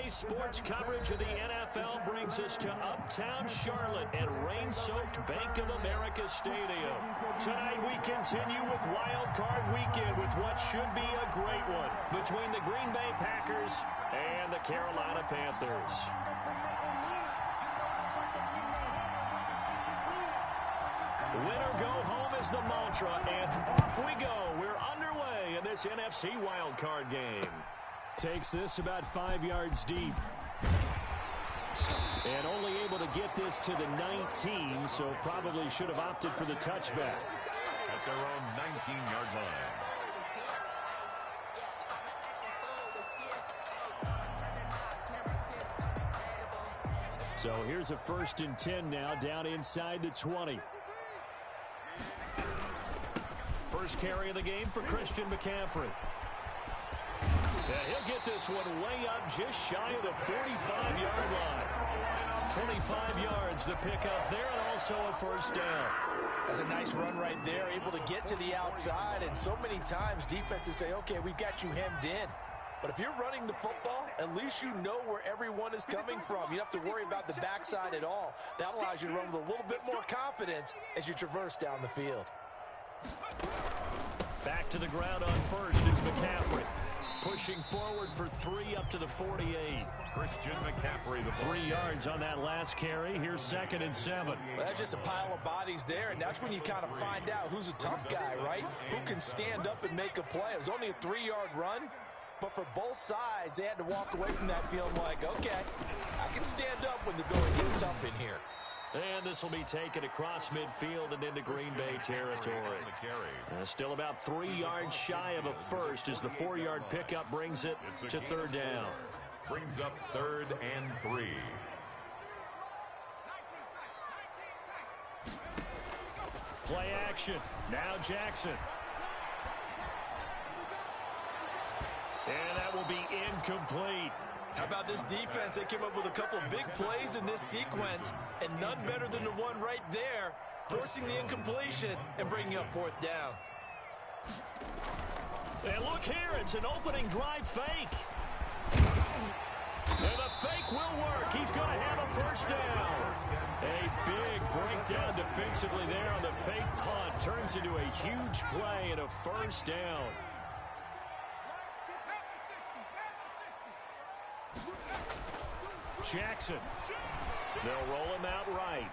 Today's sports coverage of the NFL brings us to Uptown Charlotte at rain-soaked Bank of America Stadium. Tonight we continue with Wild Card Weekend with what should be a great one between the Green Bay Packers and the Carolina Panthers. Winner go home is the mantra, and off we go. We're underway in this NFC Wild Card game. Takes this about 5 yards deep. And only able to get this to the 19, so probably should have opted for the touchback. At their own 19-yard line. So here's a 1st and 10 now, down inside the 20. First carry of the game for Christian McCaffrey. Yeah, he'll get this one way up just shy of the 45-yard line. 25 yards the pickup there, and also a first down. That's a nice run right there, able to get to the outside. And so many times defenses say, okay, we've got you hemmed in. But if you're running the football, at least you know where everyone is coming from. You don't have to worry about the backside at all. That allows you to run with a little bit more confidence as you traverse down the field. Back to the ground on first is McCaffrey. Pushing forward for 3 up to the 48. Christian McCaffrey, the 3 yards on that last carry. Here's 2nd and 7. Well, that's just a pile of bodies there, and that's when you kind of find out who's a tough guy, right? Who can stand up and make a play. It was only a 3-yard run, but for both sides, they had to walk away from that feeling like, okay, I can stand up when the going gets tough in here. And this will be taken across midfield and into Green Bay territory. Still about 3 yards shy of a first as the 4-yard pickup brings it to 3rd down. Brings up 3rd and 3. Play action. Now Jackson. And that will be incomplete. How about this defense? They came up with a couple of big plays in this sequence, and none better than the one right there, forcing the incompletion and bringing up 4th down. And look here, it's an opening drive fake. And the fake will work. He's going to have a first down. A big breakdown defensively there on the fake punt. Turns into a huge play and a first down. Jackson. They'll roll him out right.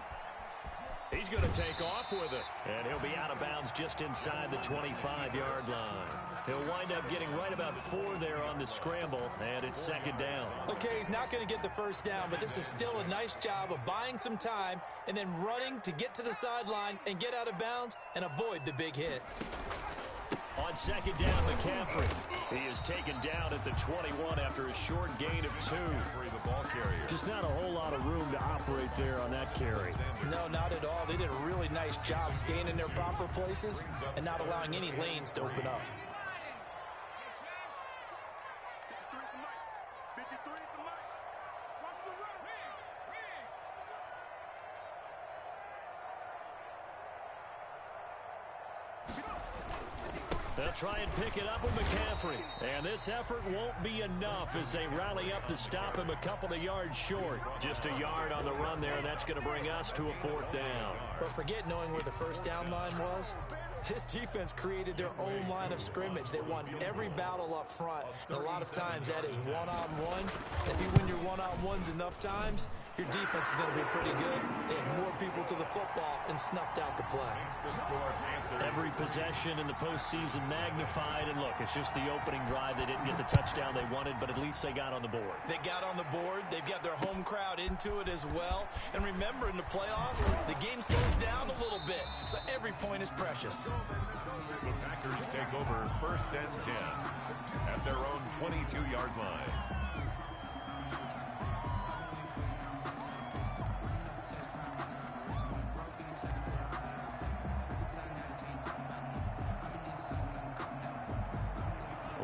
He's going to take off with it. And he'll be out of bounds just inside the 25-yard line. He'll wind up getting right about 4 there on the scramble, and it's 2nd down. Okay, he's not going to get the first down, but this is still a nice job of buying some time and then running to get to the sideline and get out of bounds and avoid the big hit. On 2nd down, McCaffrey. He is taken down at the 21 after a short gain of 2. Just not a whole lot of room to operate there on that carry. No, not at all. They did a really nice job staying in their proper places and not allowing any lanes to open up. They'll try and pick it up with McCaffrey. And this effort won't be enough as they rally up to stop him a couple of yards short. Just a yard on the run there, and that's going to bring us to a 4th down. But forget knowing where the first down line was. This defense created their own line of scrimmage. They won every battle up front. And a lot of times that is one-on-one. If you win your one-on-ones enough times, your defense is going to be pretty good. They had more people to the football and snuffed out the play. Every possession in the postseason magnified. And look, it's just the opening drive. They didn't get the touchdown they wanted, but at least they got on the board. They got on the board. They've got their home crowd into it as well. And remember, in the playoffs, the game slows down a little bit. So every point is precious. The Packers take over 1st and 10 at their own 22-yard line.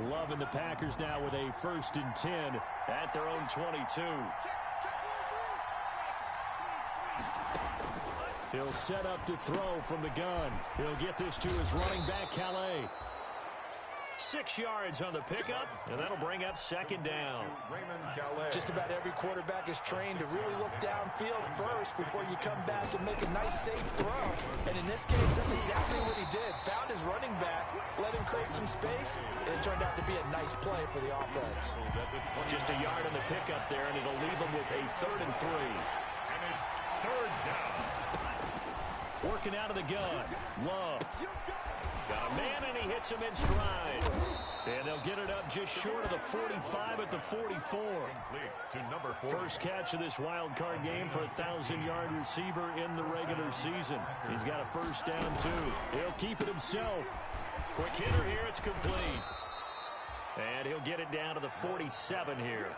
Love in the Packers now with a 1st and 10 at their own 22. He'll set up to throw from the gun. He'll get this to his running back, Calais. 6 yards on the pickup, and that'll bring up second down. Just about every quarterback is trained to really look downfield first before you come back and make a nice, safe throw. And in this case, that's exactly what he did. Found his running back, let him create some space, and it turned out to be a nice play for the offense. Just a yard on the pickup there, and it'll leave them with a 3rd and 3. And it's 3rd down. Working out of the gun. Love. Got a man, and he hits him in stride. And they'll get it up just short of the 45 at the 44. To number 40. First catch of this wild card game for a 1,000-yard receiver in the regular season. He's got a first down, too. He'll keep it himself. Quick hitter here. It's complete. And he'll get it down to the 47 here.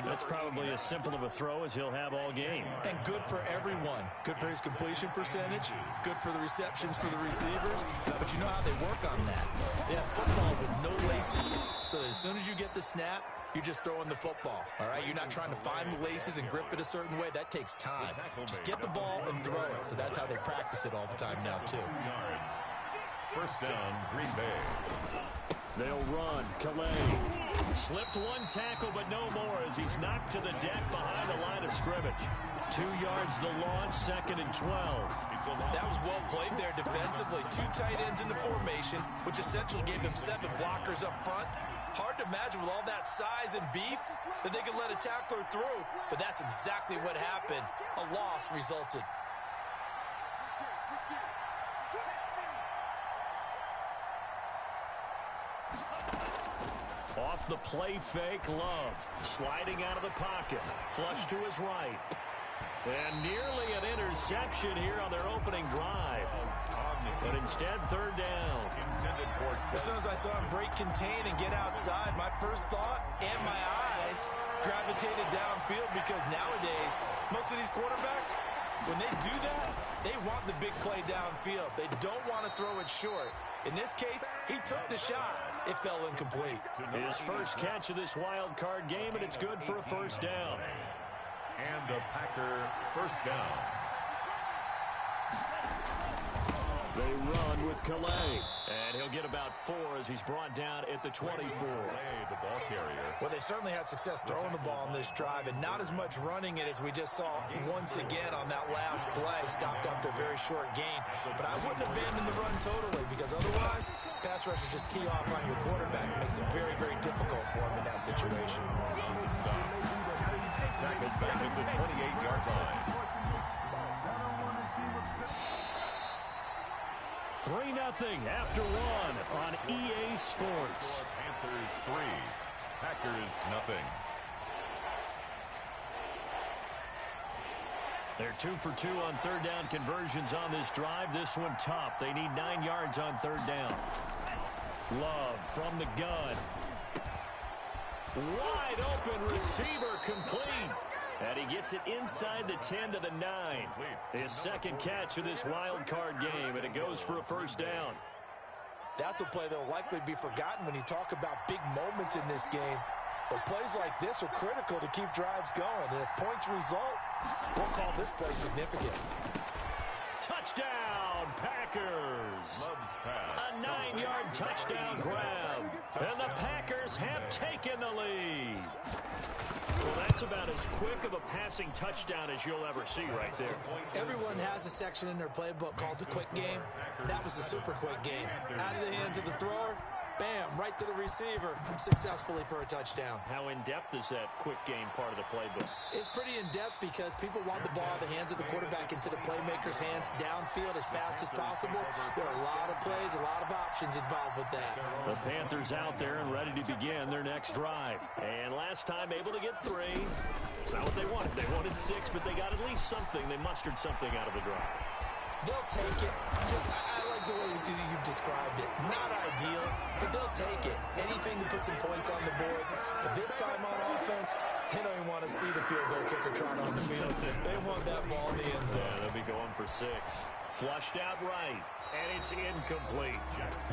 That's probably as simple of a throw as he'll have all game. And good for everyone. Good for his completion percentage. Good for the receptions for the receivers. But you know how they work on that. They have footballs with no laces. So as soon as you get the snap, you're just throwing the football. All right? You're not trying to find the laces and grip it a certain way. That takes time. Just get the ball and throw it. So that's how they practice it all the time now, too. First down, Green Bay. They'll run. Calais slipped one tackle, but no more as he's knocked to the deck behind the line of scrimmage. 2 yards the loss, 2nd and 12. That was well played there defensively. 2 tight ends in the formation, which essentially gave them 7 blockers up front. Hard to imagine with all that size and beef that they could let a tackler through. But that's exactly what happened. A loss resulted. Off the play fake, Love. Sliding out of the pocket. Flush to his right. And nearly an interception here on their opening drive. But instead, 3rd down. As soon as I saw him break contain and get outside, my first thought and my eyes gravitated downfield because nowadays, most of these quarterbacks, when they do that, they want the big play downfield. They don't want to throw it short. In this case, he took the shot. It fell incomplete. His first catch of this wild card game, and it's good for a first down. And a Packer first down. They run with Calais. And he'll get about 4 as he's brought down at the 24. The ball carrier. Well, they certainly had success throwing the ball on this drive, and not as much running it as we just saw once again on that last play. Stopped after a very short gain. But I wouldn't abandon the run totally, because otherwise, pass rushers just tee off on your quarterback. It makes it very, very difficult for him in that situation. Tackled back at the 28-yard line. 3-0 after 1 on EA Sports. Panthers 3, Packers nothing. They're 2 for 2 on 3rd down conversions on this drive. This one tough. They need 9 yards on 3rd down. Love from the gun. Wide open receiver complete. And he gets it inside the 10 to the 9. His second catch of this wild card game, and it goes for a first down. That's a play that will likely be forgotten when you talk about big moments in this game. But plays like this are critical to keep drives going. And if points result, we'll call this play significant. Touchdown, Packers! A 9-yard touchdown grab. And the Packers have taken the lead. Well, that's about as quick of a passing touchdown as you'll ever see right there. Everyone has a section in their playbook called the quick game. That was the super quick game. Out of the hands of the thrower, bam, right to the receiver, successfully for a touchdown. How in-depth is that quick game part of the playbook? It's pretty in-depth because people want the ball in the hands of the quarterback into the playmaker's hands downfield as fast as possible. There are a lot of plays, a lot of options involved with that. The Panthers out there and ready to begin their next drive. And last time able to get 3. It's not what they wanted. They wanted 6, but they got at least something. They mustered something out of the drive. They'll take it. I like the way you described it. Not ideal, but they'll take it. Anything to put some points on the board. But this time on offense, they don't even want to see the field goal kicker trot on the field. They want that ball in the end zone. Yeah, they'll be going for 6. Flushed out right, and it's incomplete.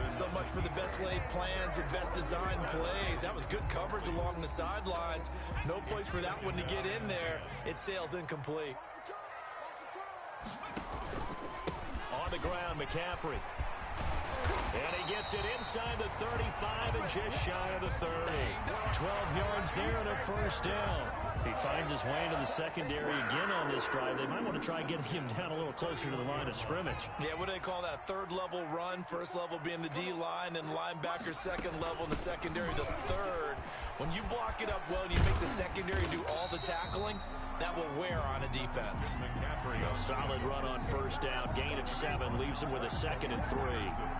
So much for the best laid plans and best designed plays. That was good coverage along the sidelines. No place for that one to get in there. It sails incomplete. On the ground, McCaffrey. And he gets it inside the 35 and just shy of the 30. 12 yards there and a first down. He finds his way into the secondary again on this drive. They might want to try getting him down a little closer to the line of scrimmage. Yeah, what do they call that? Third level run. First level being the D-line and linebacker. Second level in the secondary, the third. When you block it up well and you make the secondary do all the tackling, that will wear on a defense. A solid run on first down. Gain of 7 leaves him with a 2nd and 3.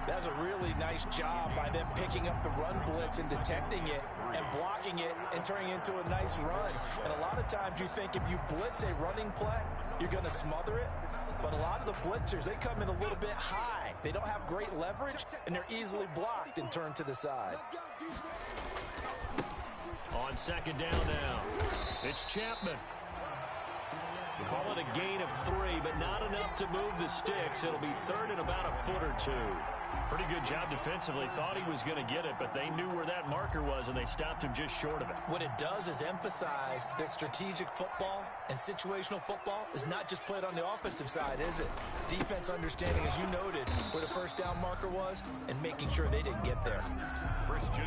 That's a really nice job by them picking up the run blitz and detecting it and blocking it and turning it into a nice run. And a lot of times you think if you blitz a running play, you're going to smother it. But a lot of the blitzers, they come in a little bit high. They don't have great leverage, and they're easily blocked and turned to the side. On second down now, it's Chapman. Call it a gain of 3, but not enough to move the sticks. It'll be third and about a foot or 2. Pretty good job defensively. Thought he was going to get it, but they knew where that marker was, and they stopped him just short of it. What it does is emphasize that strategic football and situational football is not just played on the offensive side, is it? Defense understanding, as you noted, where the first down marker was and making sure they didn't get there.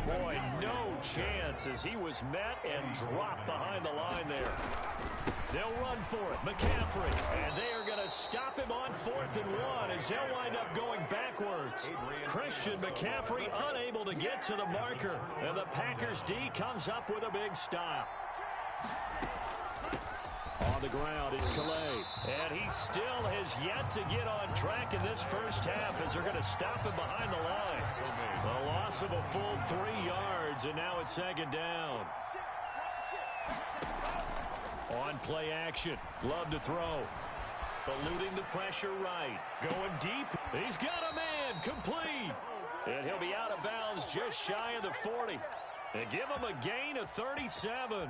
Boy, no chance as he was met and dropped behind the line there. They'll run for it. McCaffrey. And they are going to stop him on 4th and 1 as they'll wind up going backwards. Christian McCaffrey unable to get to the marker. And the Packers D comes up with a big stop. On the ground, it's Calais. And he still has yet to get on track in this first half as they're going to stop him behind the line. A loss of a full 3 yards, and now it's second down. On play action, Love to throw. Eluding the pressure right. Going deep. He's got a man. Complete. And he'll be out of bounds just shy of the 40. And give him a gain of 37.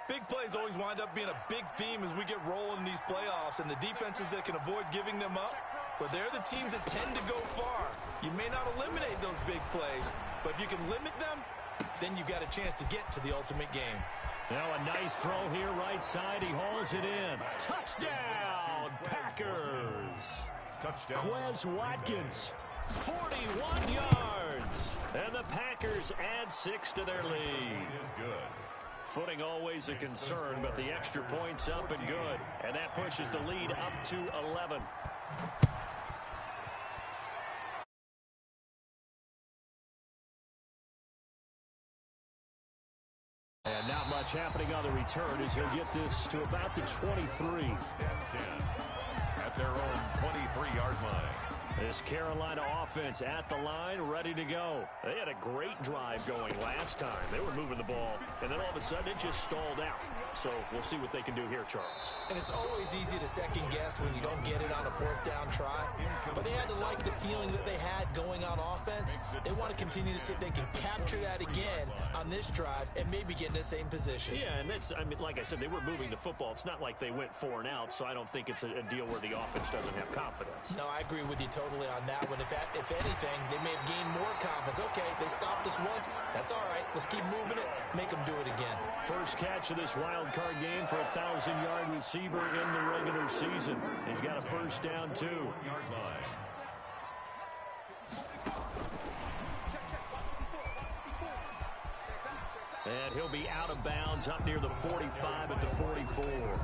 Big plays always wind up being a big theme as we get rolling in these playoffs, and the defenses that can avoid giving them up, but they're the teams that tend to go far. You may not eliminate those big plays, but if you can limit them, then you've got a chance to get to the ultimate game. Now a nice throw here right side. He hauls it in. Touchdown, Packers. Touchdown. Quez Watkins, 41 yards. And the Packers add 6 to their lead. Is good. Footing always a concern, but the extra point's up and good. And that pushes the lead up to 11. And not much happening on the return as he'll get this to about the 23. At their own 23-yard line. This Carolina offense at the line, ready to go. They had a great drive going last time. They were moving the ball, and then all of a sudden it just stalled out. So we'll see what they can do here, Charles. And it's always easy to second guess when you don't get it on a 4th down try. But they had to like the feeling that they had going on offense. They want to continue to see if they can capture that again on this drive and maybe get in the same position. Yeah, and that's, I mean, like I said, they were moving the football. It's not like they went 4 and out, so I don't think it's a deal where the offense doesn't have confidence. No, I agree with you totally on that one. If anything, they may have gained more confidence. Okay, they stopped us once. That's all right. Let's keep moving it. Make them do it again. First catch of this wild card game for a 1,000-yard receiver in the regular season. He's got a first down, too. Yard line. And he'll be out of bounds up near the 45 at the 44.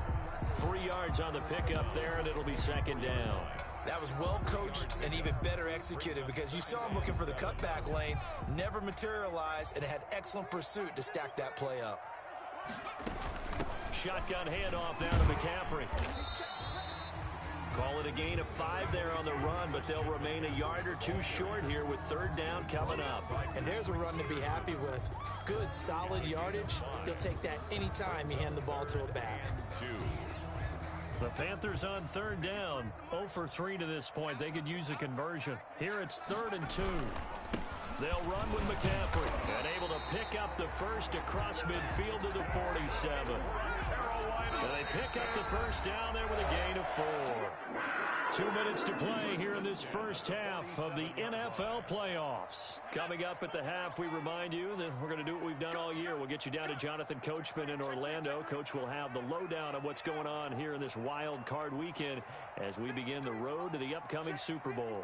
3 yards on the pickup there, and it'll be second down. That was well coached and even better executed because you saw him looking for the cutback lane, never materialized, and had excellent pursuit to stack that play up. Shotgun handoff down to McCaffrey. Call it a gain of 5 there on the run, but they'll remain a yard or 2 short here with third down coming up. And there's a run to be happy with. Good, solid yardage. They'll take that anytime you hand the ball to a back. 2. The Panthers on third down. 0 for 3 to this point. They could use a conversion. Here it's 3rd and 2. They'll run with McCaffrey and able to pick up the first across midfield to the 47. And they pick up the first down there with a gain of 4. 2 minutes to play here in this first half of the NFL playoffs. Coming up at the half, we remind you that we're going to do what we've done all year. We'll get you down to Jonathan Coachman in Orlando. Coach will have the lowdown of what's going on here in this wild card weekend as we begin the road to the upcoming Super Bowl.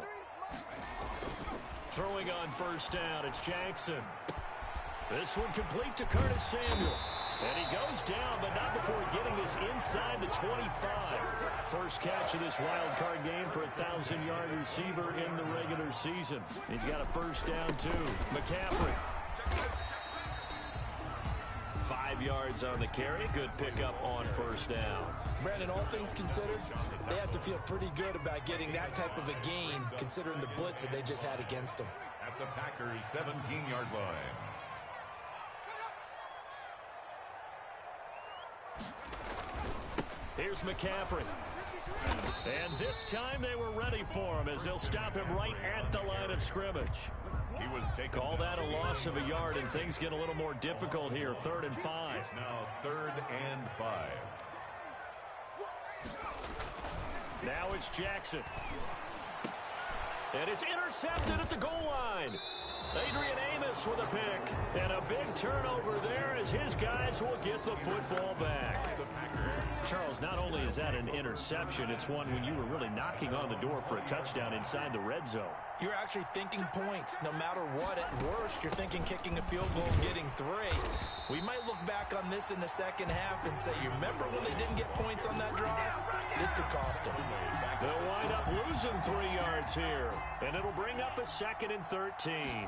Throwing on first down, it's Jackson. This one complete to Curtis Samuel. And he goes down, but not before getting this inside the 25. First catch of this wild card game for a 1,000-yard receiver in the regular season. He's got a first down, too. McCaffrey. 5 yards on the carry. Good pickup on first down. Brandon, all things considered, they have to feel pretty good about getting that type of a gain, considering the blitz that they just had against them. At the Packers' 17-yard line. Here's McCaffrey. And this time they were ready for him as they'll stop him right at the line of scrimmage. He was taken. Call that a loss of a yard, and things get a little more difficult here. 3rd and 5. It's now 3rd and 5. Now it's Jackson. And it's intercepted at the goal line. Adrian Amos with a pick. And a big turnover there as his guys will get the football back. Charles, not only is that an interception, it's one when you were really knocking on the door for a touchdown inside the red zone. You're actually thinking points. No matter what, at worst, you're thinking kicking a field goal and getting 3. We might look back on this in the second half and say, you remember when they didn't get points on that drive? This could cost them. They'll wind up losing 3 yards here, and it'll bring up a 2nd and 13.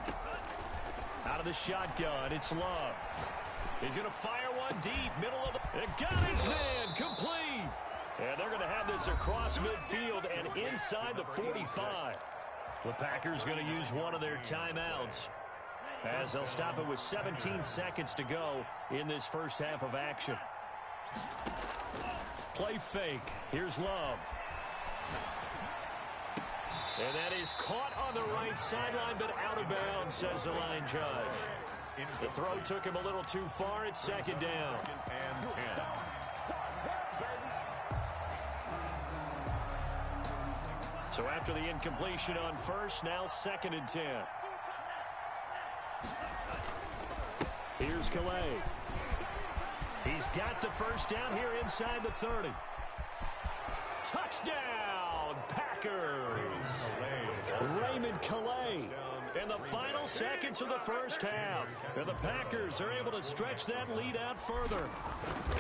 Out of the shotgun, it's Love. He's going to fire one deep, middle of the... It got his man, complete. And they're going to have this across midfield and inside the 45. The Packers going to use one of their timeouts as they'll stop it with 17 seconds to go in this first half of action. Play fake. Here's Love. And that is caught on the right sideline, but out of bounds, says the line judge. The throw took him a little too far. It's 2nd down. 2nd and 10. So after the incompletion on first, now 2nd and 10. Here's Calais. He's got the first down here inside the 30. Touchdown, Packers. Raymond Calais in the final seconds of the first half. And the Packers are able to stretch that lead out further.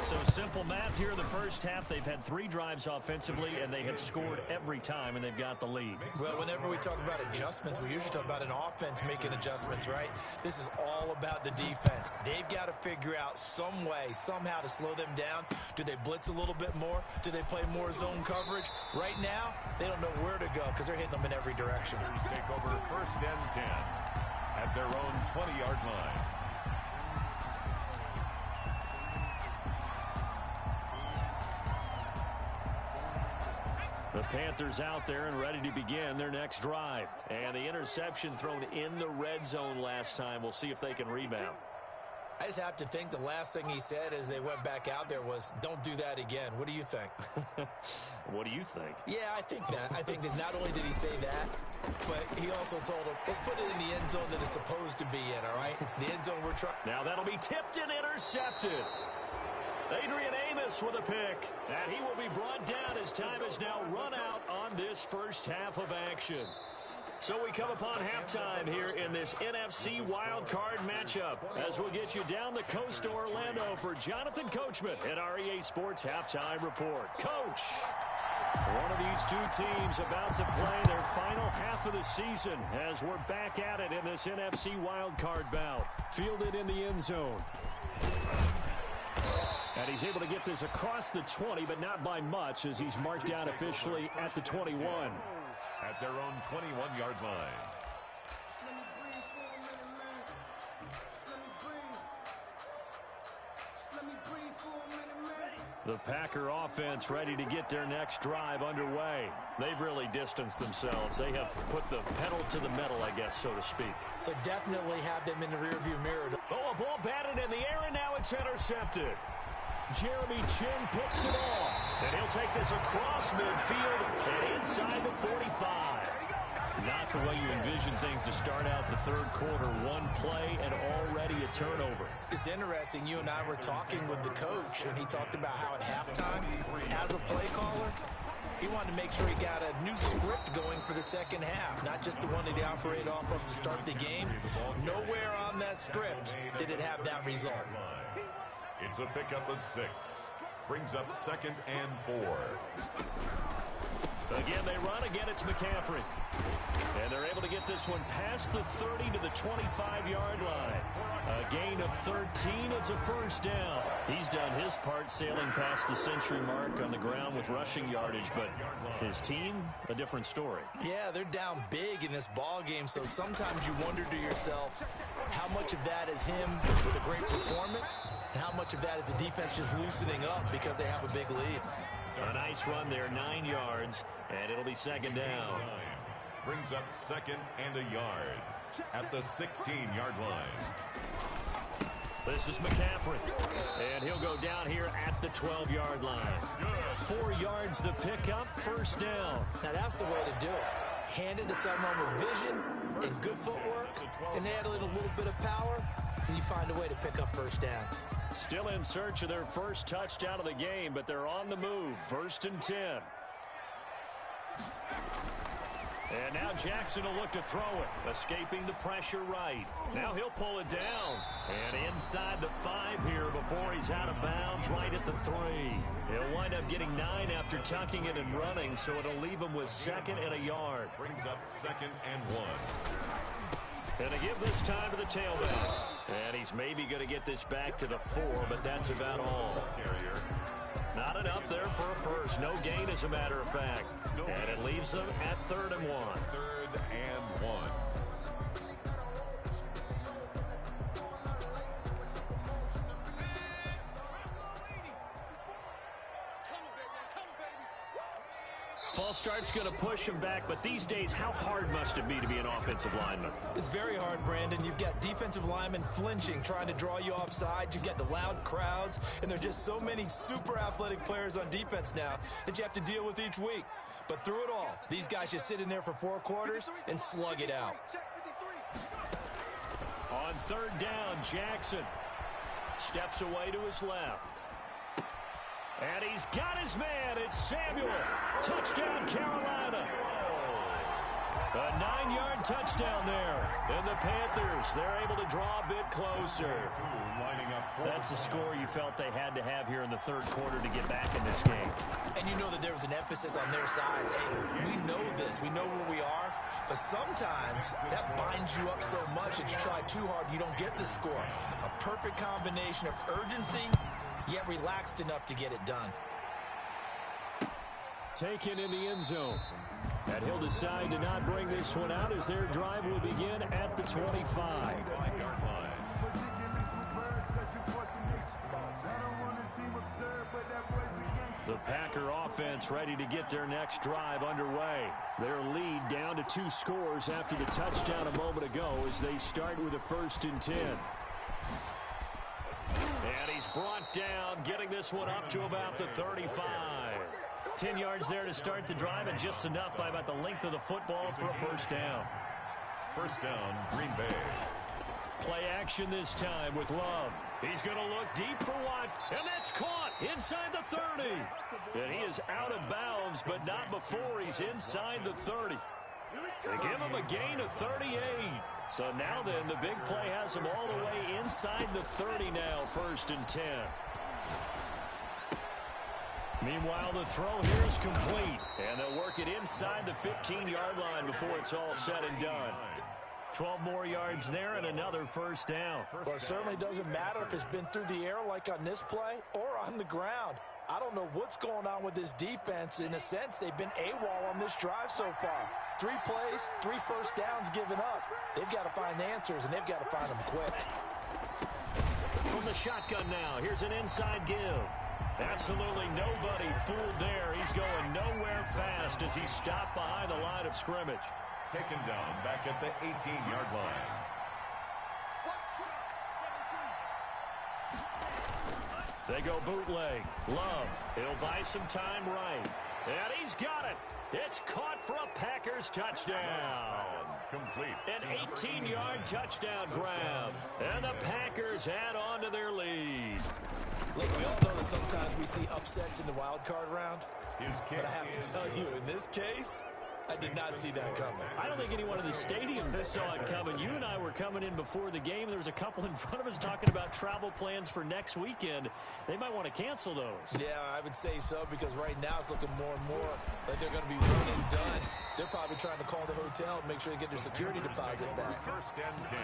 So simple math here in the first half. They've had 3 drives offensively, and they have scored every time, and they've got the lead. Well, whenever we talk about adjustments, we usually talk about an offense making adjustments, right? This is all about the defense. They've got to figure out some way, somehow to slow them down. Do they blitz a little bit more? Do they play more zone coverage? Right now, they don't know where to go because they're hitting them in every direction. Take over 1st and 10 at their own 20-yard line. The Panthers out there and ready to begin their next drive. And the interception thrown in the red zone last time. We'll see if they can rebound. I just have to think the last thing he said as they went back out there was, don't do that again. What do you think? What do you think? Yeah, I think that. I think that not only did he say that, but he also told him, let's put it in the end zone that it's supposed to be in, all right? The end zone we're trying. Now that'll be tipped and intercepted. Adrian Amos with a pick. And he will be brought down as time is now run out on this first half of action. So we come upon halftime here in this NFC wildcard matchup as we'll get you down the coast to Orlando for Jonathan Coachman at our EA Sports Halftime Report. Coach, one of these 2 teams about to play their final half of the season as we're back at it in this NFC wildcard bout. Fielded in the end zone. And he's able to get this across the 20, but not by much as he's marked down officially at the 21. At their own 21-yard line. The Packer offense ready to get their next drive underway. They've really distanced themselves. They have put the pedal to the metal, I guess, so to speak. So definitely have them in the rearview mirror. Oh, a ball batted in the air, and now it's intercepted. Jeremy Chin picks it off. And he'll take this across midfield and inside the 45. Not the way you envision things to start out the 3rd quarter. 1 play and already a turnover. It's interesting. You and I were talking with the coach, and he talked about how at halftime, as a play caller, He wanted to make sure he got a new script going for the second half, not just the one that he operated off of to start the game. Nowhere on that script did it have that result. It's a pickup of 6. Brings up 2nd and 4. Again, they run. Again, it's McCaffrey. And they're able to get this one past the 30 to the 25-yard line. A gain of 13. It's a first down. He's done his part sailing past the century mark on the ground with rushing yardage, but his team, a different story. Yeah, they're down big in this ball game, so sometimes you wonder to yourself how much of that is him with a great performance and how much of that is the defense just loosening up because they have a big lead. A nice run there, 9 yards, and it'll be second down. Brings up 2nd and a yard at the 16-yard line. This is McCaffrey, and he'll go down here at the 12-yard line. 4 yards the pickup, first down. Now that's the way to do it. Hand it to someone with vision and good footwork, and add a little bit of power, and you find a way to pick up first downs. Still in search of their first touchdown of the game, but they're on the move. 1st and 10. And now Jackson will look to throw it, escaping the pressure right. Now he'll pull it down. And inside the 5 here before he's out of bounds right at the 3. He'll wind up getting 9 after tucking it and running, so it'll leave him with 2nd and a yard. Brings up 2nd and 1. And to give this time to the tailback. And he's maybe going to get this back to the 4, but that's about all. Not enough there for a first. No gain, as a matter of fact. And it leaves them at 3rd and 1. 3rd and 1. False start's going to him back, but these days, how hard must it be to be an offensive lineman? It's very hard, Brandon. You've got defensive linemen flinching, trying to draw you offside. You've got the loud crowds, and there are just so many super athletic players on defense now that you have to deal with each week. But through it all, these guys just sit in there for 4 quarters and slug it out. On 3rd down, Jackson steps away to his left. And he's got his man. It's Samuel. Touchdown, Carolina. A 9-yard touchdown there. And the Panthers, they're able to draw a bit closer. That's a score you felt they had to have here in the 3rd quarter to get back in this game. And you know that there was an emphasis on their side. Hey, we know this. We know where we are. But sometimes that binds you up so much that you try too hard, you don't get the score. A perfect combination of urgency, yet relaxed enough to get it done. Taken in the end zone. And he'll decide to not bring this one out as their drive will begin at the 25. The Packer offense ready to get their next drive underway. Their lead down to 2 scores after the touchdown a moment ago as they start with a 1st and 10. And he's brought down, getting this one up to about the 35. 10 yards there to start the drive, and just enough by about the length of the football for a first down. First down, Green Bay. Play action this time with Love. He's going to look deep for one, and that's caught inside the 30. And he is out of bounds, but not before he's inside the 30. They give him a gain of 38. So now then, the big play has him all the way inside the 30 now, 1st and 10. Meanwhile, the throw here is complete, and they'll work it inside the 15-yard line before it's all said and done. 12 more yards there and another first down. Well, it certainly doesn't matter if it's been through the air like on this play or on the ground. I don't know what's going on with this defense. In a sense, they've been AWOL on this drive so far. 3 plays, 3 first downs given up. They've got to find answers, and they've got to find them quick. From the shotgun now, here's an inside give. Absolutely nobody fooled there. He's going nowhere fast as he's stopped behind the line of scrimmage. Taken down back at the 18-yard line. They go bootleg. Love. He'll buy some time right. And he's got it. It's caught for a Packers touchdown. complete. An 18-yard touchdown grab. And the Packers add on to their lead. Look, we all know that sometimes we see upsets in the wild card round. But I have to tell you, in this case, I did not see that coming. I don't think anyone in the stadium saw it coming. You and I were coming in before the game. There was a couple in front of us talking about travel plans for next weekend. They might want to cancel those. Yeah, I would say so, because right now it's looking more and more like they're going to be one and done. They're probably trying to call the hotel and make sure they get their security deposit back. First and 10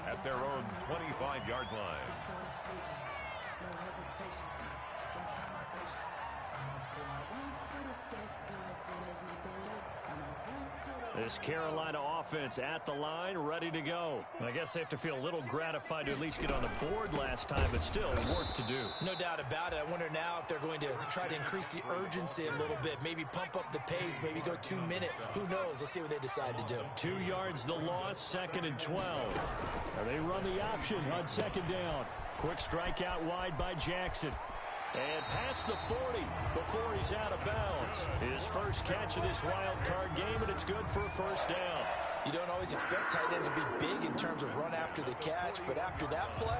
at their own 25-yard line. This Carolina offense at the line, ready to go. I guess they have to feel a little gratified to at least get on the board last time, but still work to do. No doubt about it. I wonder now if they're going to try to increase the urgency a little bit, maybe pump up the pace, maybe go 2 minute. Who knows? Let's see what they decide to do. 2 yards the loss, 2nd and 12. They run the option on 2nd down. Quick strike out wide by Jackson. And past the 40 before he's out of bounds. His first catch of this wild card game, and it's good for a first down. You don't always expect tight ends to be big in terms of run after the catch, but after that play,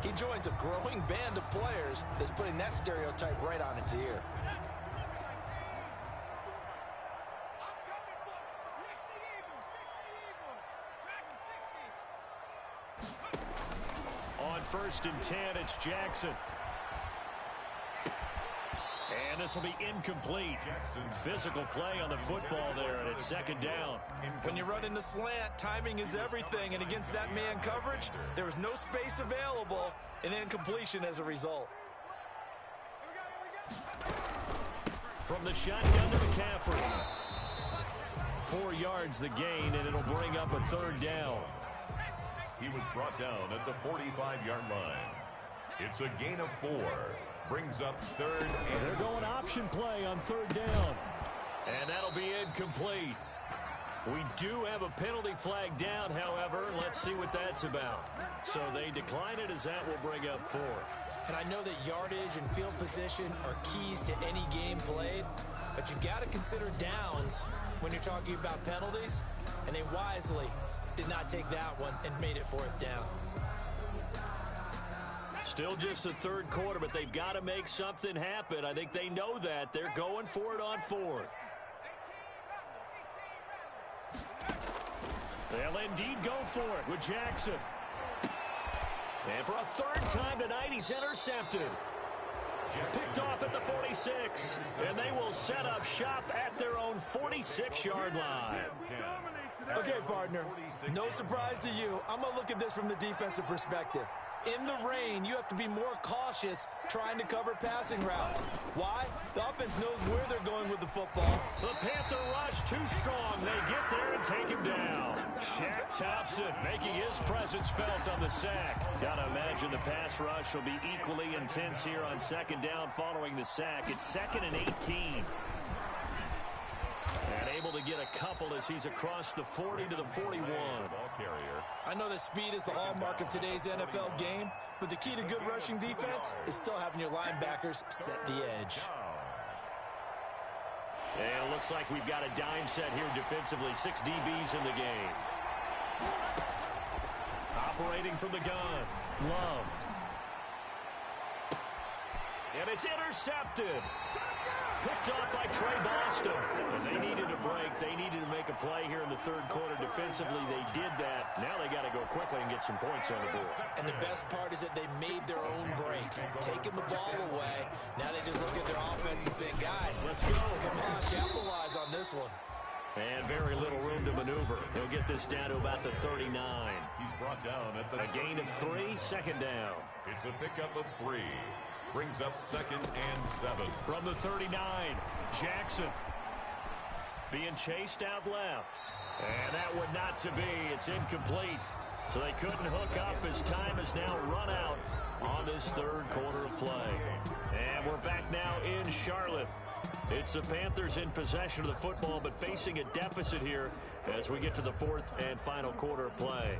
he joins a growing band of players that's putting that stereotype right on its ear. On 1st and 10, it's Jackson. And this will be incomplete. Physical play on the football there, and it's 2nd down. When you run in the slant, timing is everything, and against that man coverage, there was no space available, and incompletion as a result. From the shotgun to McCaffrey. 4 yards the gain, and it'll bring up a 3rd down. He was brought down at the 45-yard line. It's a gain of 4. Brings up 3rd and... They're going option play on 3rd down. And that'll be incomplete. We do have a penalty flag down, however. Let's see what that's about. So they decline it, as that will bring up 4th. And I know that yardage and field position are keys to any game played, but you got to consider downs when you're talking about penalties, and they wisely did not take that one and made it 4th down. Still just the 3rd quarter, but they've got to make something happen. I think they know that. They're going for it on 4th. They'll indeed go for it with Jackson. And for a 3rd time tonight, he's intercepted. Picked off at the 46. And they will set up shop at their own 46-yard line. Okay, partner, no surprise to you. I'm going to look at this from the defensive perspective. In the rain, you have to be more cautious trying to cover passing routes. Why? The offense knows where they're going with the football. The Panther rush too strong. They get there and take him down. Shaq Thompson making his presence felt on the sack. Gotta imagine the pass rush will be equally intense here on 2nd down following the sack. It's 2nd and 18. And able to get a couple as he's across the 40 to the 41. I know that speed is the hallmark of today's NFL game, but the key to good rushing defense is still having your linebackers set the edge. And it looks like we've got a dime set here defensively. 6 DBs in the game. Operating from the gun. Love. And it's intercepted. Picked off by Trey Boston. And they needed a break. They needed to make a play here in the 3rd quarter. Defensively, they did that. Now they got to go quickly and get some points on the board. And the best part is that they made their own break, taking the ball away. Now they just look at their offense and say, guys, let's go. Come on, capitalize on this one. And very little room to maneuver. He'll get this down to about the 39. He's brought down at the... A gain of 3, 2nd down. It's a pickup of 3. Brings up 2nd and 7. From the 39, Jackson being chased out left. And that would not to be. It's incomplete. So they couldn't hook up as time has now run out on this 3rd quarter of play. And we're back now in Charlotte. It's the Panthers in possession of the football, but facing a deficit here as we get to the 4th and final quarter of play.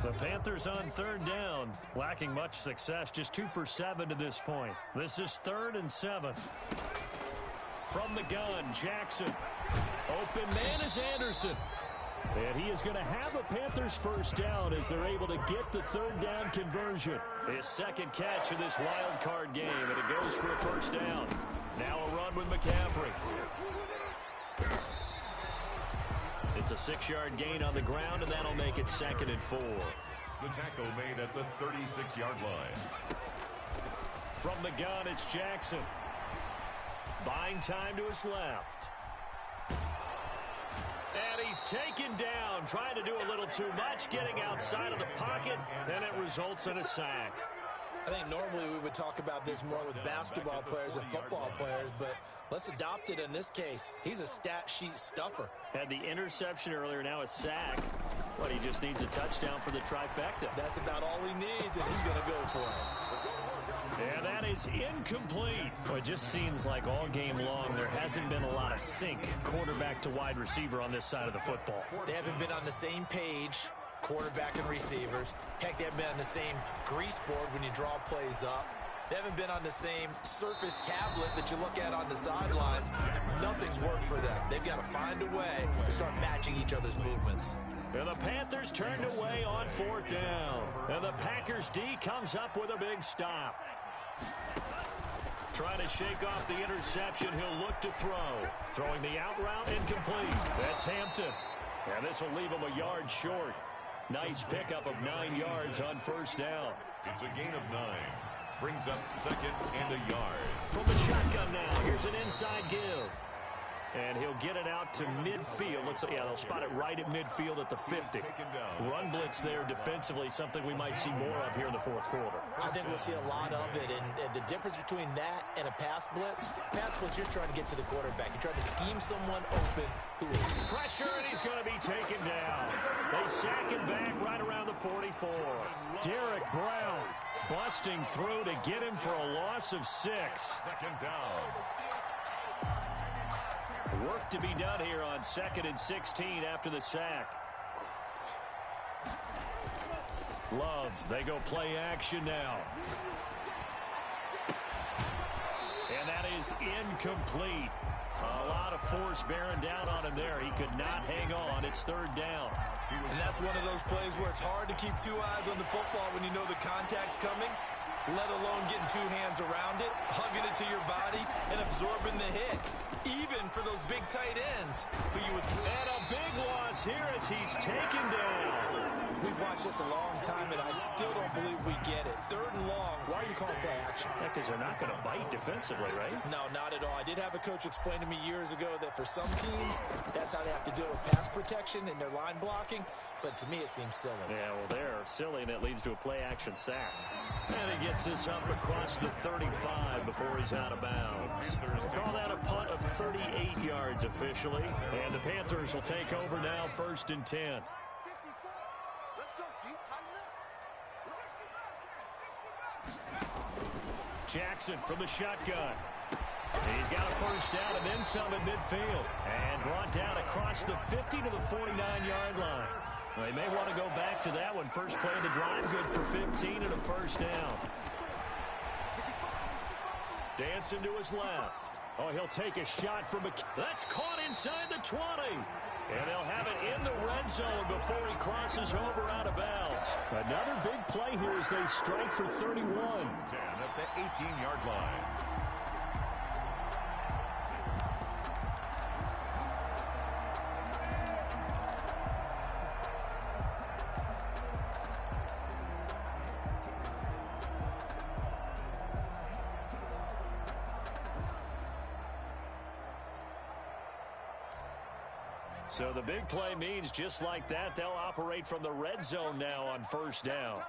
The Panthers on third down, lacking much success, just 2 for 7 to this point. This is 3rd and 7. From the gun, Jackson. Open man is Anderson. And he is going to have a Panthers first down as they're able to get the 3rd down conversion. His 2nd catch of this wild card game, and it goes for a first down. Now a run with McCaffrey. It's a 6-yard gain on the ground, and that'll make it 2nd and 4. The tackle made at the 36-yard line. From the gun, it's Jackson. Buying time to his left. And he's taken down, trying to do a little too much, getting outside of the pocket, and it results in a sack. I think normally we would talk about this more with basketball players and football players, but let's adopt it in this case. He's a stat sheet stuffer. Had the interception earlier, now a sack. But he just needs a touchdown for the trifecta. That's about all he needs, and he's going to go for it. And that is incomplete. Well, it just seems like all game long there hasn't been a lot of sync quarterback to wide receiver on this side of the football. They haven't been on the same page, quarterback and receivers. Heck, they haven't been on the same grease board when you draw plays up. They haven't been on the same surface tablet that you look at on the sidelines. Nothing's worked for them. They've got to find a way to start matching each other's movements. And the Panthers turned away on 4th down. And the Packers D comes up with a big stop. Trying to shake off the interception, he'll look to throw. Throwing the out route, incomplete. That's Hampton. And this will leave him a yard short. Nice pickup of 9 yards on 1st down. It's a gain of 9. Brings up 2nd and a yard. From the shotgun now, here's an inside give. And he'll get it out to midfield. Looks like, yeah, they'll spot it right at midfield at the 50. Run blitz there defensively, something we might see more of here in the 4th quarter. I think we'll see a lot of it, and the difference between that and a pass blitz, you're trying to get to the quarterback. You're trying to scheme someone open who will pressure, and he's going to be taken down. They sack him back right around the 44. Derek Brown busting through to get him for a loss of 6. 2nd down. Work to be done here on 2nd and 16 after the sack. Love, they go play action now. And that is incomplete. A lot of force bearing down on him there. He could not hang on. It's 3rd down. And that's one of those plays where it's hard to keep 2 eyes on the football when you know the contact's coming, let alone getting 2 hands around it, hugging it to your body, and absorbing the hit. Even for those big tight ends who you would... And a big loss here as he's taken down. We've watched this a long time, and I still don't believe we get it. 3rd and long. Why are you calling play action? Yeah, because they're not going to bite defensively, right? No, not at all. I did have a coach explain to me years ago that for some teams, that's how they have to deal with pass protection and their line blocking. But to me, it seems silly. Yeah, well, they're silly, and it leads to a play-action sack. And he gets this up across the 35 before he's out of bounds. We'll call that a punt of 38 yards officially. And the Panthers will take over now, 1st and 10. Jackson from the shotgun. He's got a first down and then some at midfield. And brought down across the 50 to the 49-yard line. They may want to go back to that one. First play of the drive, good for 15 and a first down. Dancing to his left. Oh, he'll take a shot from that's caught inside the 20. And they'll have it in the red zone before he crosses over out of bounds. Another big play here as they strike for 31. 10 at the 18-yard line. So the big play means just like that, they'll operate from the red zone now on 1st down.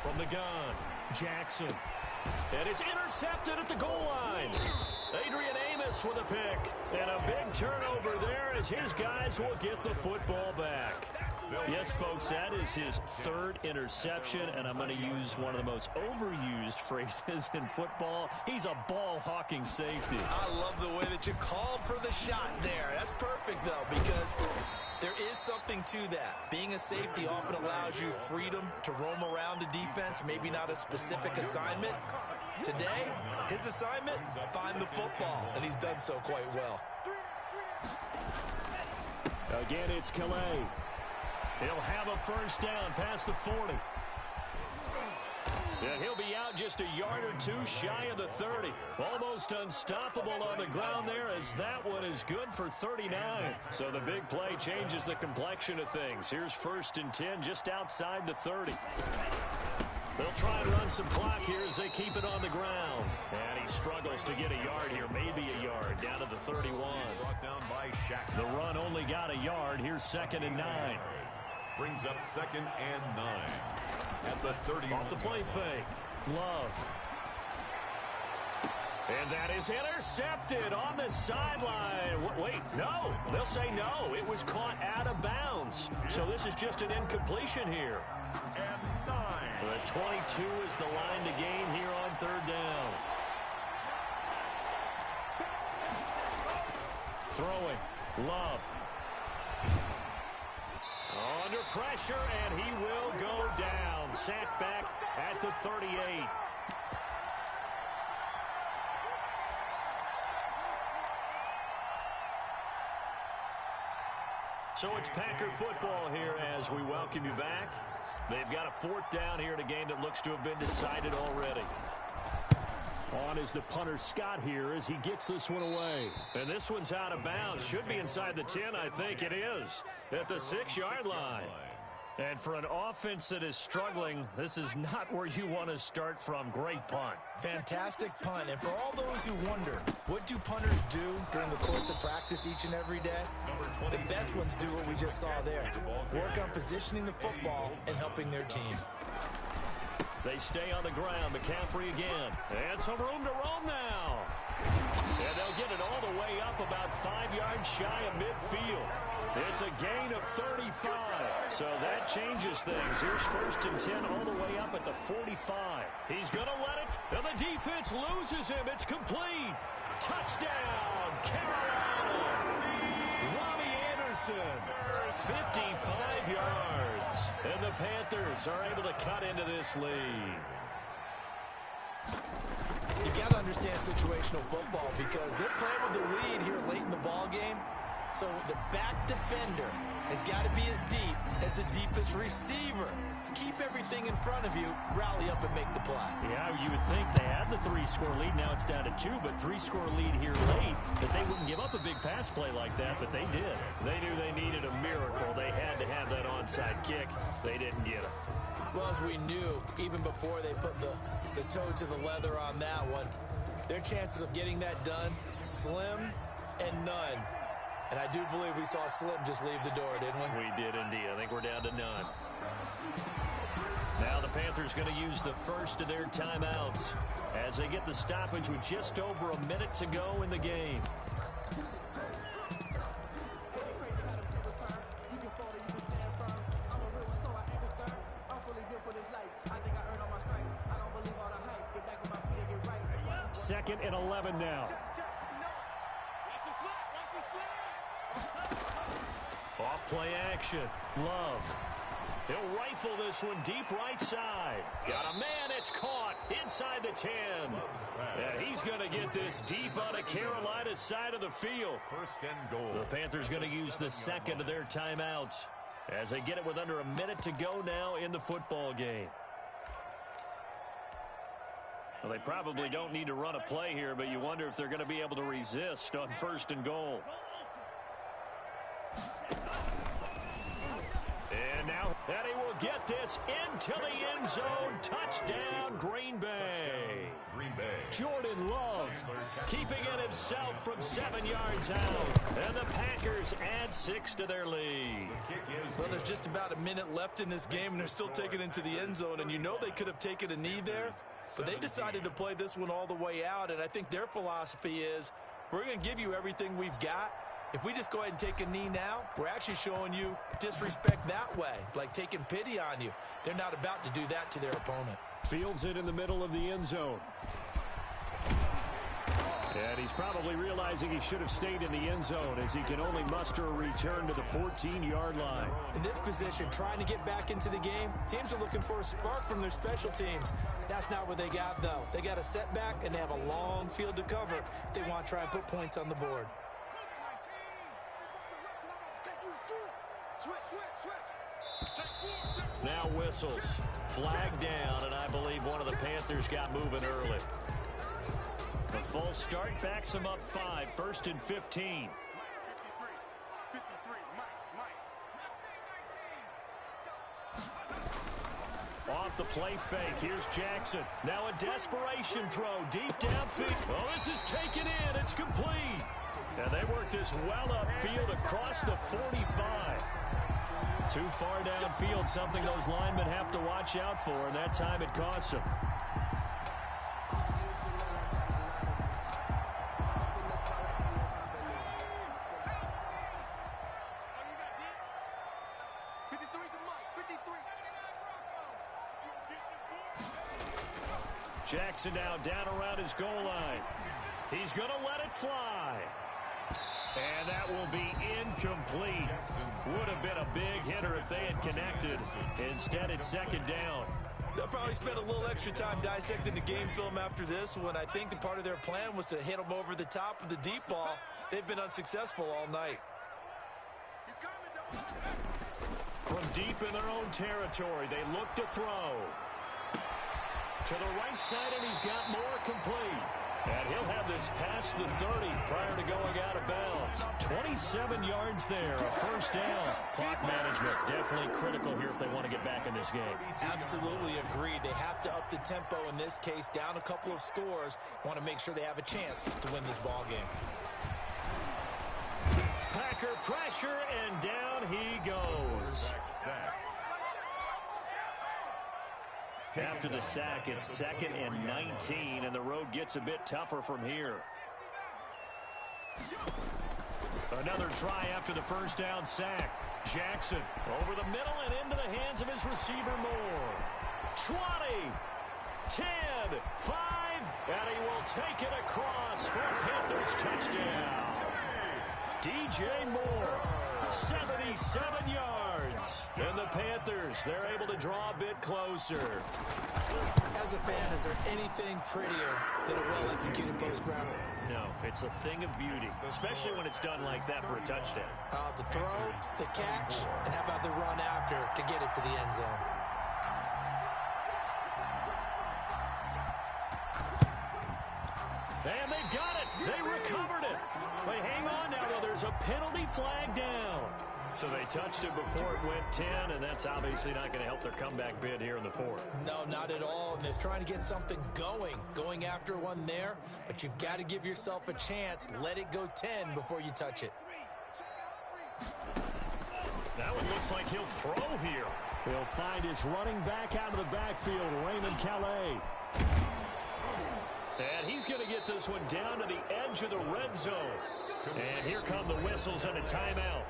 From the gun, Jackson. And it's intercepted at the goal line. Adrian Amos with a pick. And a big turnover there as his guys will get the football back. Yes, folks, that is his third interception, and I'm going to use one of the most overused phrases in football. He's a ball-hawking safety. I love the way that you called for the shot there. That's perfect, though, because there is something to that. Being a safety often allows you freedom to roam around a defense, maybe not a specific assignment. Today, his assignment, find the football, and he's done so quite well. Again, it's Calais. He'll have a first down past the 40. Yeah, he'll be out just a yard or two shy of the 30. Almost unstoppable on the ground there, as that one is good for 39. So the big play changes the complexion of things. Here's 1st and 10 just outside the 30. They'll try and run some clock here as they keep it on the ground. And he struggles to get a yard here, maybe a yard, down to the 31. Brought down by Shaq. The run only got a yard. Here's 2nd and 9. Brings up 2nd and 9 at the 30. Off the play fake. Love. And that is intercepted on the sideline. Wait, no. They'll say no. It was caught out of bounds. So this is just an incompletion here. And 9. The 22 is the line to gain here on 3rd down. Throwing. Love. Under pressure, and he will go down. Sacked back at the 38. So it's Packer football here as we welcome you back. They've got a 4th down here in a game that looks to have been decided already. On is the punter Scott here as he gets this one away. And this one's out of bounds. Should be inside the 10, I think it is. At the 6-yard line. And for an offense that is struggling, this is not where you want to start from. Great punt. Fantastic punt. And for all those who wonder, what do punters do during the course of practice each and every day? The best ones do what we just saw there. Work on positioning the football and helping their team. They stay on the ground. McCaffrey again. And some room to roam now. And they'll get it all the way up about 5 yards shy of midfield. It's a gain of 35. So that changes things. Here's 1st and 10 all the way up at the 45. He's going to let it. And the defense loses him. It's complete. Touchdown, Carolina. Robbie Anderson. 55 yards. And the Panthers are able to cut into this lead. You got to understand situational football because they're playing with the lead here late in the ball game. So the back defender has got to be as deep as the deepest receiver. Keep everything in front of you, rally up and make the play. Yeah, you would think they had the 3-score lead. Now it's down to 2, but 3-score lead here late. That they wouldn't give up a big pass play like that, but they did. They knew they needed a miracle. They had to have that onside kick. They didn't get it. Well, as we knew, even before they put the toe to the leather on that one, their chances of getting that done, slim and none. And I do believe we saw Slim just leave the door, didn't we? We did indeed. I think we're down to none. Now the Panthers going to use the first of their timeouts as they get the stoppage with just over a minute to go in the game. Second and 11 now. Off play action. Love. He'll rifle this one deep right side. Got a man. It's caught inside the 10. Yeah, he's going to get this deep on a Carolina side of the field. 1st and goal. The Panthers going to use the second of their timeouts as they get it with under a minute to go now in the football game. Well, they probably don't need to run a play here, but you wonder if they're going to be able to resist on 1st and goal. And now Eddie will get this into the end zone. Touchdown, Green Bay. Green Bay. Jordan Love keeping it himself from 7 yards out. And the Packers add 6 to their lead. Well, there's just about a minute left in this game, and they're still taking it into the end zone. And you know they could have taken a knee there, but they decided to play this one all the way out. And I think their philosophy is, we're going to give you everything we've got, If we just go ahead and take a knee now, we're actually showing you disrespect that way, like taking pity on you. They're not about to do that to their opponent. Fields it in the middle of the end zone. And he's probably realizing he should have stayed in the end zone as he can only muster a return to the 14-yard line. In this position, trying to get back into the game, teams are looking for a spark from their special teams. That's not what they got, though. They got a setback, and they have a long field to cover if they want to try and put points on the board. Now whistles. Flag down, and I believe one of the Panthers got moving early. The false start backs him up 5, 1st and 15. Off the play fake. Here's Jackson. Now a desperation throw deep downfield. Oh, this is taken in. It's complete. And they work this well upfield across the 45. Too far downfield, something those linemen have to watch out for, and that time it costs them. Jackson now down around his goal line. He's going to let it fly. And that will be incomplete. Would have been a big hitter if they had connected. Instead, it's 2nd down. They'll probably spend a little extra time dissecting the game film after this one. I think the part of their plan was to hit them over the top of the deep ball. They've been unsuccessful all night. From deep in their own territory, they look to throw. To the right side, and he's got more complete. And he'll have this past the 30 prior to going out of bounds. 27 yards there, a 1st down. Clock management definitely critical here if they want to get back in this game. Absolutely agreed. They have to up the tempo in this case, down a couple of scores. Want to make sure they have a chance to win this ball game. Packer pressure, and down he goes. After the sack, it's 2nd and 19, and the road gets a bit tougher from here. Another try after the 1st down sack. Jackson over the middle and into the hands of his receiver Moore. 20, 10, 5, and he will take it across for Panthers touchdown. DJ Moore, 77 yards. And the Panthers, they're able to draw a bit closer. As a fan, is there anything prettier than a well-executed post-round? No, it's a thing of beauty, especially when it's done like that for a touchdown. The throw, the catch, and how about the run after to get it to the end zone? And they've got it. They recovered it. But hang on now, though. There's a penalty flag down. So they touched it before it went 10, and that's obviously not going to help their comeback bid here in the 4th. No, not at all. And they're trying to get something going after one there. But you've got to give yourself a chance. Let it go 10 before you touch it. That one looks like he'll throw here. He'll find his running back out of the backfield, Raymond Calais. And he's going to get this one down to the edge of the red zone. And here come the whistles and a timeout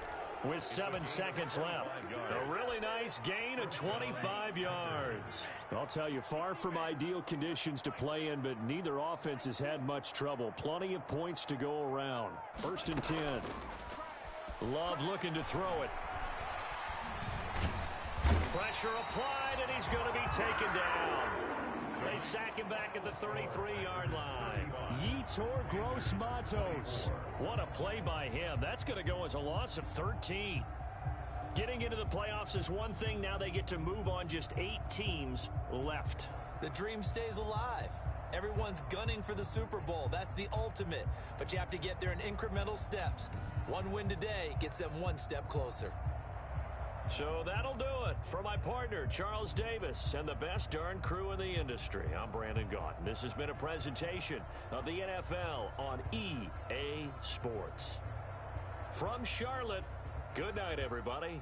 with 7 seconds left. A really nice gain of 25 yards. I'll tell you, far from ideal conditions to play in, but neither offense has had much trouble. Plenty of points to go around. 1st and 10. Love looking to throw it. Pressure applied, and he's going to be taken down. They sack him back at the 33-yard line. Yetur Gross-Matos. What a play by him. That's going to go as a loss of 13. Getting into the playoffs is one thing. Now they get to move on. Just 8 teams left. The dream stays alive. Everyone's gunning for the Super Bowl. That's the ultimate. But you have to get there in incremental steps. One win today gets them one step closer. So that'll do it for my partner, Charles Davis, and the best darn crew in the industry. I'm Brandon Gaudin. This has been a presentation of the NFL on EA Sports. From Charlotte, good night, everybody.